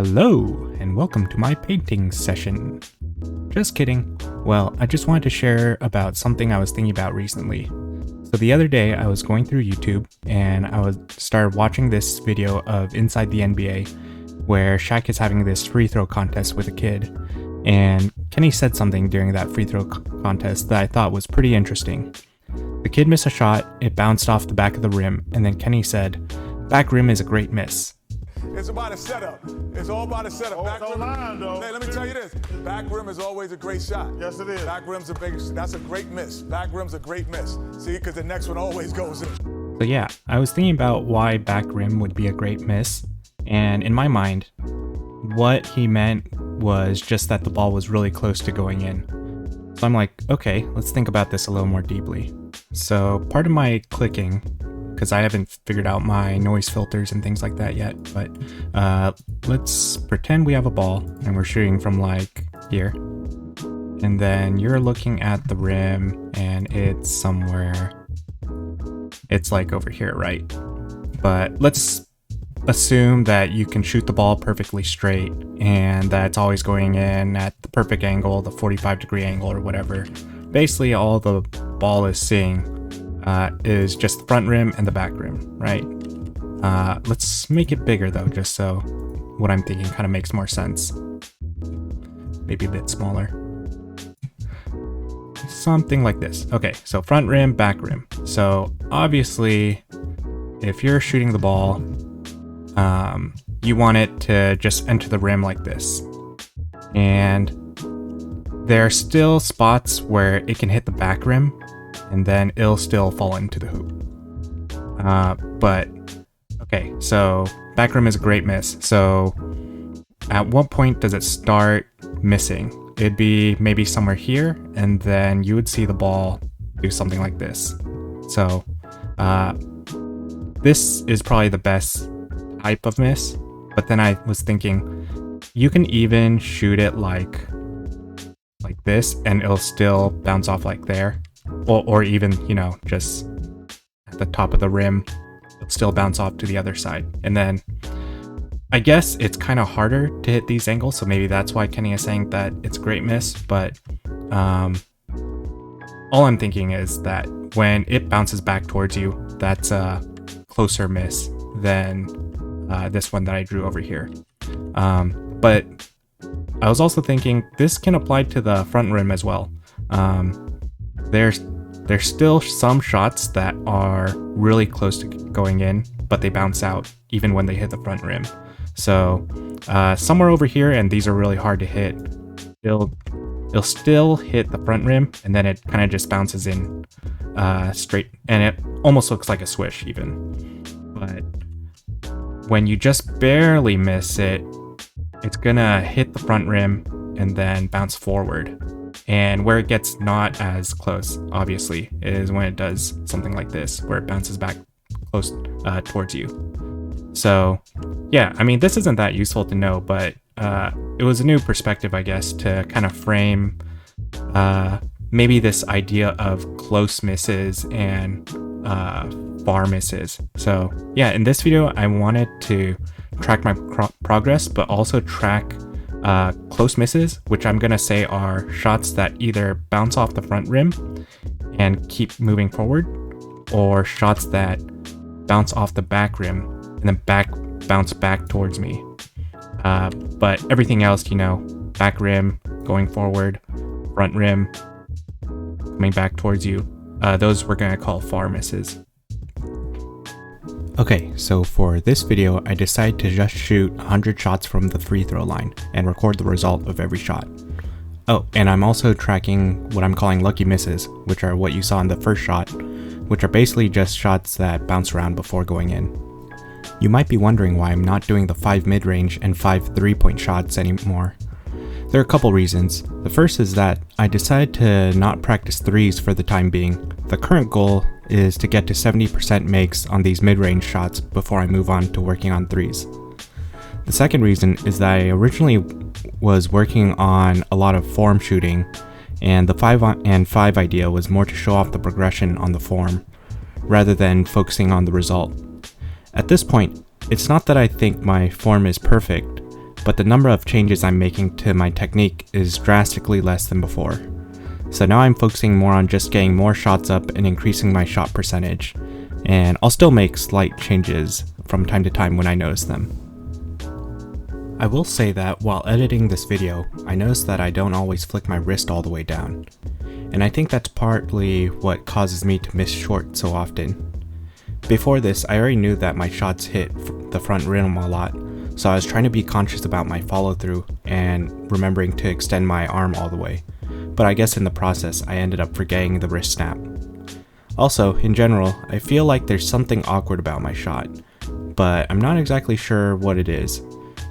Hello, and welcome to my painting session. Just kidding. Well, I just wanted to share about something I was thinking about recently. So the other day I was going through YouTube and started watching this video of Inside the NBA where Shaq is having this free throw contest with a kid. And Kenny said something during that free throw contest that I thought was pretty interesting. The kid missed a shot, it bounced off the back of the rim, and then Kenny said, "Back rim is a great miss." It's about a setup. It's all about a setup. Back rim, hey, let me tell you this. Back rim is always a great shot. Yes, it is. Back rim's that's a great miss. Back rim's a great miss. See, because the next one always goes in. So yeah, I was thinking about why back rim would be a great miss, and in my mind, what he meant was just that the ball was really close to going in. So I'm like, okay, let's think about this a little more deeply. So part of my clicking, because I haven't figured out my noise filters and things like that yet, but let's pretend we have a ball and we're shooting from like here. And then you're looking at the rim and it's somewhere, it's like over here, right? But let's assume that you can shoot the ball perfectly straight and that it's always going in at the perfect angle, the 45-degree angle or whatever. Basically, all the ball is seeing is just the front rim and the back rim, right? Let's make it bigger though, just so what I'm thinking kind of makes more sense. Maybe a bit smaller. Something like this. Okay, so front rim, back rim. So obviously, if you're shooting the ball, you want it to just enter the rim like this. And there are still spots where it can hit the back rim and then it'll still fall into the hoop. But okay, so back rim is a great miss. So at what point does it start missing? It'd be maybe somewhere here, and then you would see the ball do something like this. So this is probably the best type of miss, but then I was thinking you can even shoot it like this and it'll still bounce off like there, or even, you know, just at the top of the rim it'll still bounce off to the other side. And then I guess it's kind of harder to hit these angles, so maybe that's why Kenny is saying that it's a great miss. But all I'm thinking is that when it bounces back towards you, that's a closer miss than this one that I drew over here. But I was also thinking this can apply to the front rim as well. There's still some shots that are really close to going in, but they bounce out even when they hit the front rim. So somewhere over here, and these are really hard to hit, it'll still hit the front rim, and then it kind of just bounces in straight, and it almost looks like a swish even. But when you just barely miss it, it's gonna hit the front rim and then bounce forward. And where it gets not as close, obviously, is when it does something like this, where it bounces back close towards you. So yeah, I mean, this isn't that useful to know, but it was a new perspective, I guess, to kind of frame maybe this idea of close misses and far misses. So yeah, in this video, I wanted to track my progress, but also track close misses, which I'm gonna say are shots that either bounce off the front rim and keep moving forward, or shots that bounce off the back rim and then bounce back towards me. But everything else, you know, back rim going forward, front rim coming back towards you, those we're gonna call far misses. Okay, so for this video, I decided to just shoot 100 shots from the free throw line and record the result of every shot. Oh, and I'm also tracking what I'm calling lucky misses, which are what you saw in the first shot, which are basically just shots that bounce around before going in. You might be wondering why I'm not doing the 5 mid-range and 5 3-point shots anymore. There are a couple reasons. The first is that I decided to not practice threes for the time being. The current goal is to get to 70% makes on these mid-range shots before I move on to working on threes. The second reason is that I originally was working on a lot of form shooting, and the 5-on-5 idea was more to show off the progression on the form, rather than focusing on the result. At this point, it's not that I think my form is perfect, but the number of changes I'm making to my technique is drastically less than before. So now I'm focusing more on just getting more shots up and increasing my shot percentage, and I'll still make slight changes from time to time when I notice them. I will say that while editing this video, I noticed that I don't always flick my wrist all the way down, and I think that's partly what causes me to miss short so often. Before this, I already knew that my shots hit the front rim a lot, so I was trying to be conscious about my follow through and remembering to extend my arm all the way, but I guess in the process I ended up forgetting the wrist snap. Also, in general, I feel like there's something awkward about my shot, but I'm not exactly sure what it is.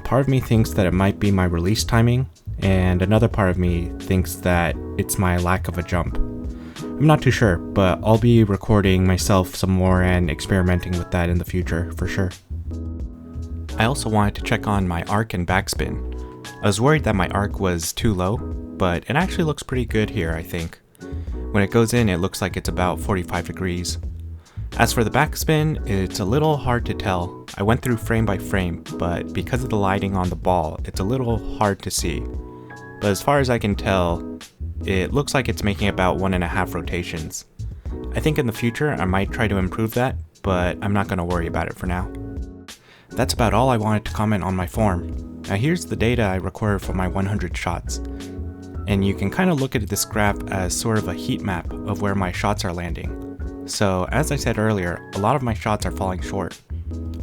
Part of me thinks that it might be my release timing, and another part of me thinks that it's my lack of a jump. I'm not too sure, but I'll be recording myself some more and experimenting with that in the future for sure. I also wanted to check on my arc and backspin. I was worried that my arc was too low, but it actually looks pretty good here, I think. When it goes in, it looks like it's about 45 degrees. As for the backspin, it's a little hard to tell. I went through frame by frame, but because of the lighting on the ball, it's a little hard to see. But as far as I can tell, it looks like it's making about 1.5 rotations. I think in the future I might try to improve that, but I'm not going to worry about it for now. That's about all I wanted to comment on my form. Now here's the data I recorded for my 100 shots. And you can kind of look at this graph as sort of a heat map of where my shots are landing. So as I said earlier, a lot of my shots are falling short.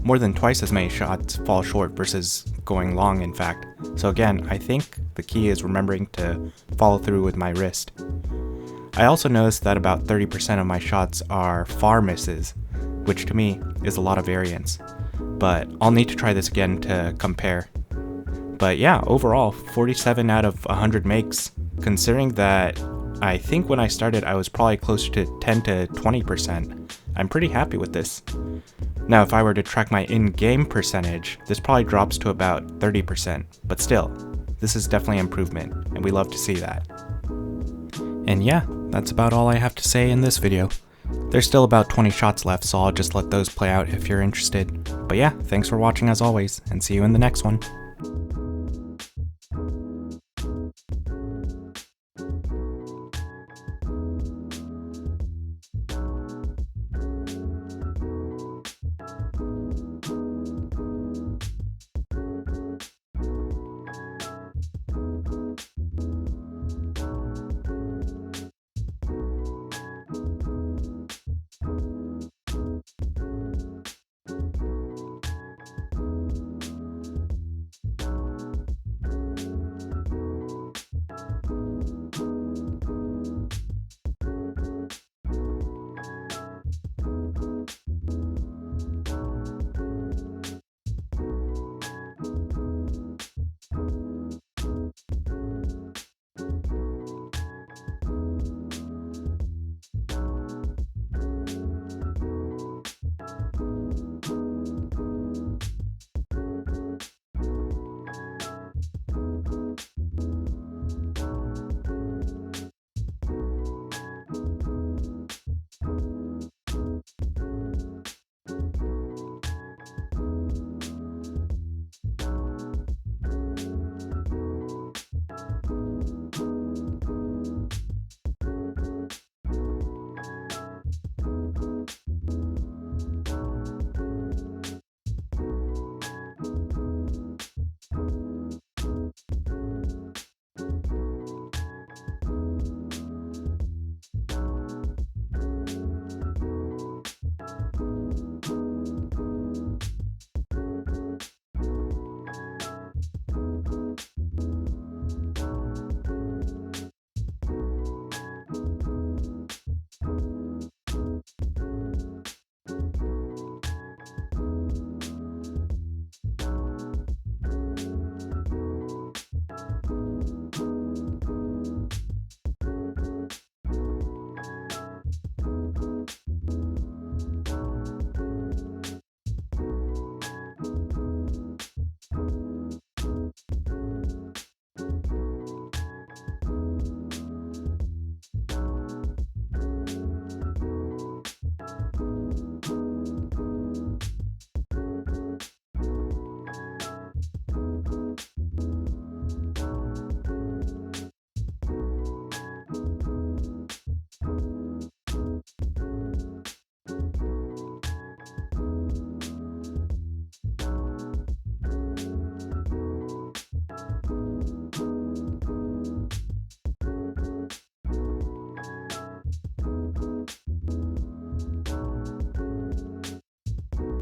More than twice as many shots fall short versus going long, in fact. So again, I think the key is remembering to follow through with my wrist. I also noticed that about 30% of my shots are far misses, which to me is a lot of variance. But I'll need to try this again to compare. But yeah, overall, 47 out of 100 makes, considering that I think when I started I was probably closer to 10 to 20%. I'm pretty happy with this. Now if I were to track my in-game percentage, this probably drops to about 30%, but still, this is definitely improvement, and we love to see that. And yeah, that's about all I have to say in this video. There's still about 20 shots left, so I'll just let those play out if you're interested. But yeah, thanks for watching as always, and see you in the next one.